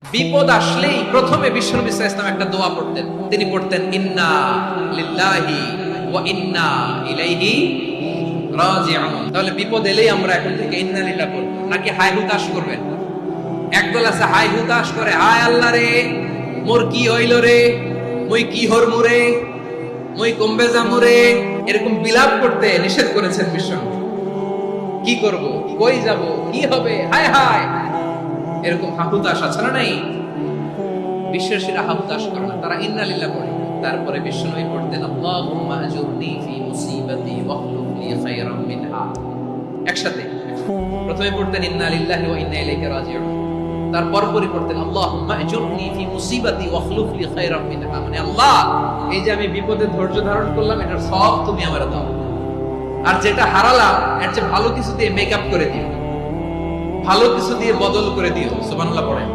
বিপদ আসলেই প্রথমে বিশ্বনবী সাল্লাল্লাহু আলাইহি ওয়াসাল্লাম একটা দোয়া পড়তেন। তিনি পড়তেন ইন্না লিল্লাহি ওয়া ইন্না ইলাইহি রাজিউন। তাহলে বিপদ এলেই আমরা এখন থেকে ইন্না লিল্লাহ বলব, নাকি হাই হুতাশ করবেন? একদল আছে হাই হুতাশ করে, হায় আল্লাহ রে মোর কি হইল রে, মুই কি হরমু রে, মুই কমবে যামু রে, এরকম বিলাপ করতে নিষেধ করেছেন বিশ্বনবী। কি করব, কই যাব, কি হবে, হায় হায়, এরকম হাহুতাশ আছে না? নাই, বিশ্বাসীরা হাহুতাশ করে না, তারা ইন্না লিল্লাহ পড়ে। তারপরে বিশ্বনবী পড়তেন আল্লাহুম্মা আজুরনি ফি মুসিবাতি ওয়াখলুফ লি খায়রাম মিনহা। একসাথে প্রথমে পড়তেন ইন্না লিল্লাহি ওয়া ইন্না ইলাইহি রাজিউন, তারপর পড়তেন আল্লাহুম্মা আজুরনি ফি মুসিবাতি ওয়াখলুফ লি খায়রাম মিনহা, মানে আল্লাহ এই যে আমি বিপদে ধৈর্য ধারণ করলাম এটার সব তুমি আমারে দাও, আর যেটা হারালাম এর চেয়ে ভালো কিছু দিয়ে মেকআপ করে দিও, ভালো কিছু দিয়ে বদল করে দিও। সুবহানাল্লাহ পড়েন।